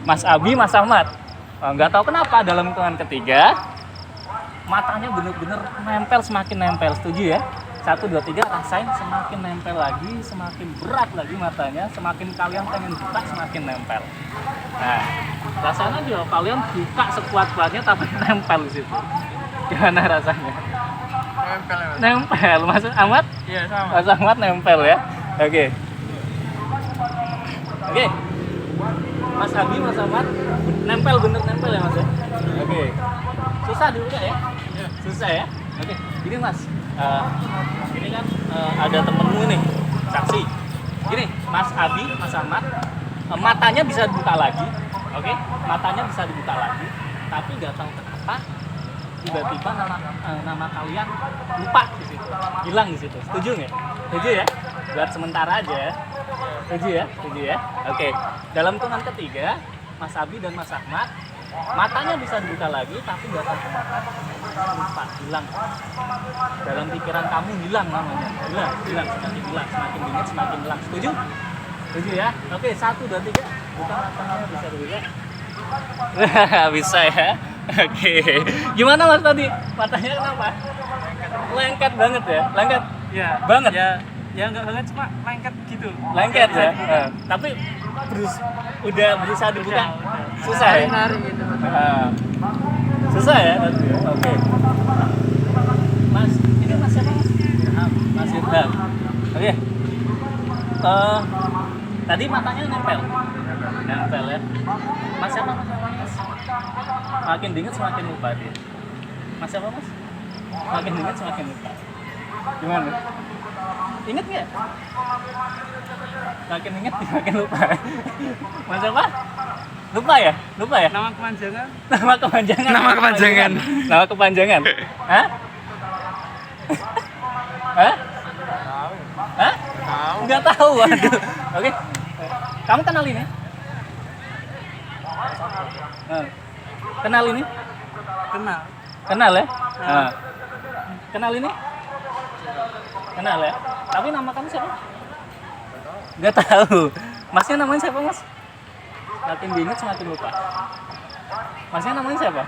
Mas Abi, Mas Ahmad. Nggak tahu kenapa dalam hitungan ketiga matanya bener-bener nempel, semakin nempel. Setuju ya? 1, 2, 3, rasain semakin nempel lagi, semakin berat lagi matanya, semakin kalian pengen buka semakin nempel. Nah, rasain aja kalian buka sekuat-kuatnya tapi nempel di situ. Gimana rasanya? Nempel ya, Mas? Nempel, Mas Ahmad? Iya, sama. Mas Ahmad nempel ya. Oke. Oke. Mas Abi, Mas Ahmad nempel, bener nempel ya Mas ya? Oke. Susah dibuka ya? Susah ya? Oke. Gini Mas, ini kan ada temenmu nih, saksi. Gini, Mas Abi, Mas Ahmad, matanya bisa dibuka lagi, oke? Matanya bisa dibuka lagi, tapi nggak tahu kenapa tiba-tiba nama kalian lupa di situ, hilang di situ. Setuju nggak? Setuju ya? Buat sementara aja ya. Setuju ya? Setuju ya? Oke. Dalam hitungan ketiga, Mas Abi dan Mas Ahmad, matanya bisa dibuka lagi, tapi nggak tahu kenapa lupa, hilang. Dalam pikiran kamu hilang namanya, hilang, semakin hilang, semakin dingin, semakin hilang. Setuju? Setuju ya? Oke, 1, 2, 3. Buka matanya, bisa dibuka. Bisa ya? Oke. Gimana Mas tadi? Matanya kenapa? Lengket banget ya? Lengket? Iya. Banget? Ya nggak banget, cuma lengket gitu. Lengket ya? Tapi udah berusaha dibuka? Susah ya? Nari gitu. Susah ya? Oke. Mas, ini Mas siapa Mas? Mas Irham. Oke. Tadi matanya nempel ya. Mas siapa Mas? Makin dingin semakin lupa dia. Mas siapa Mas? Makin dingin semakin lupa. Gimana? Ingat nggak? Makin inget makin lupa. Mas siapa? Lupa ya? Nama kepanjangan? Nama kepanjangan. Nama kepanjangan. Hah? Hah? Hah? Tahu. Nggak tahu. Waduh. Oke. Kamu kenal ini? Kenal ini? Kenal. Kenal ya? Kenal ini? Kenal ya? Tapi nama kamu siapa? Nggak tahu. Masnya namanya siapa Mas? Semakin diingat semakin lupa. Masnya namanya siapa?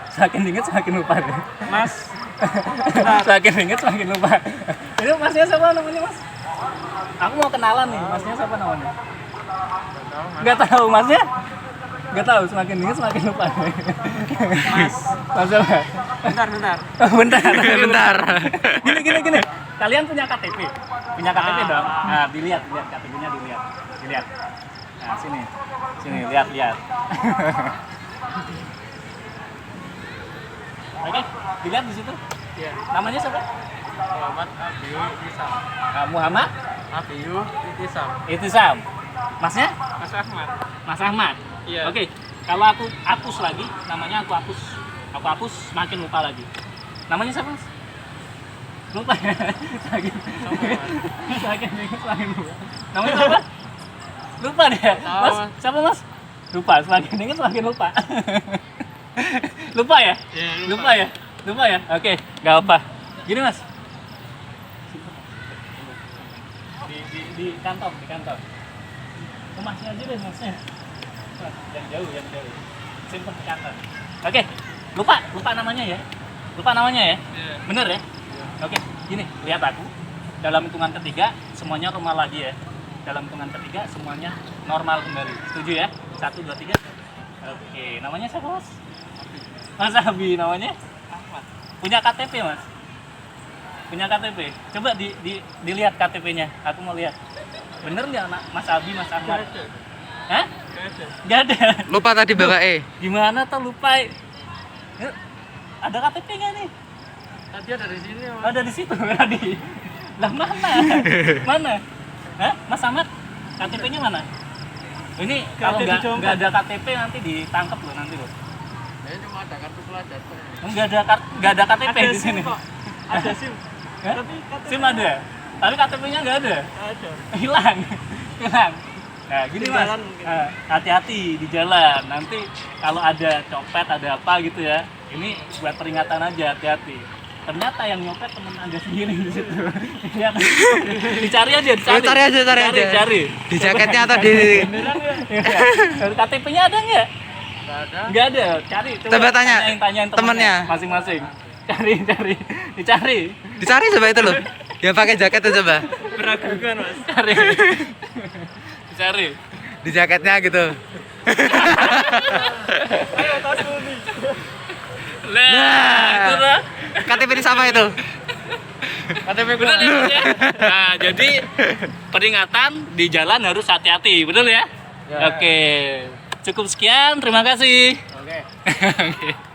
Semakin diingat semakin lupa deh. Mas. Semakin diingat semakin lupa. Ini Masnya siapa namanya Mas? Aku mau kenalan nih. Masnya siapa namanya? Nggak tahu Masnya? Nggak tahu. Semakin diingat semakin lupa. Mas siapa? Bentar. Gini. Kalian punya KTP? Punya KTP dong? Nah, dilihat KTP-nya dilihat. Nah, sini, lihat. Oke, dilihat di situ. Iya. Namanya siapa? Muhammad Abiyu Itisam. Muhammad Abiyu Itisam. Itisam. Masnya? Mas Ahmad. Mas Ahmad. Iya. Oke, kalau aku hapus lagi, namanya aku hapus makin lupa lagi. Namanya siapa Mas? Lupa ya? Semakin lupa. Namanya siapa? Lupa deh. Mas, siapa Mas? Lupa, semakin ingat semakin lupa. Lupa ya? Iya, Lupa ya? Oke, nggak apa. Gini Mas. Di kantong. Masnya aja deh Masnya. Yang jauh. Simpen di kantong. Oke, lupa namanya ya? Iya. Bener ya? Oke, gini, lihat aku. Dalam hitungan ketiga, semuanya normal lagi ya. Dalam hitungan ketiga, semuanya normal kembali. Setuju ya? 1, 2, 3. Oke, namanya siapa Mas? Mas Abi, namanya? Ahmad. Punya KTP Mas? Punya KTP? Coba dilihat KTP-nya, aku mau lihat. Bener nggak Mas Abi, Mas Ahmad? Hah? Nggak ada. Lupa tadi Bapak E. Gimana tuh lupa? Ada KTP nggak nih? Tadi ada di sini. Mas. Ada di situ tadi. Lah mana? Hah? Mas Ahmad? KTP-nya mana? Ini kalau nggak ada KTP nanti ditangkap loh nanti loh. Saya cuma ada kartu pelajar. Nggak ada KTP Ada di sini. SIM kok. Ada SIM. Hah? Tapi KTP SIM ada. Tapi KTP-nya nggak ada. ada. Hilang. Nah, gini Di Mas. jalan mungkin. Hati-hati di jalan. Nanti kalau ada copet, ada apa gitu ya. Ini buat peringatan aja, hati-hati. ternyata yang nyopet temen Anda sendiri di situ. Ya kan? Dicari aja, dicari. Cari aja. Cari. Di jaketnya atau di KTP-nya ada nggak? Nggak ada. Nggak ada. Cari. Coba tanya tanyain temennya. masing-masing. Dicari. Dicari coba itu loh. Yang pakai jaket itu coba. Meragukan mas. Dicari. Di jaketnya gitu. Ayo tas dulu nih. Nah, itu lah. KTP ini sama itu. KTP Benar ya, Mas, ya? Nah, jadi peringatan di jalan harus hati-hati, betul ya? Ya. Oke. Cukup sekian, terima kasih. Oke. Oke.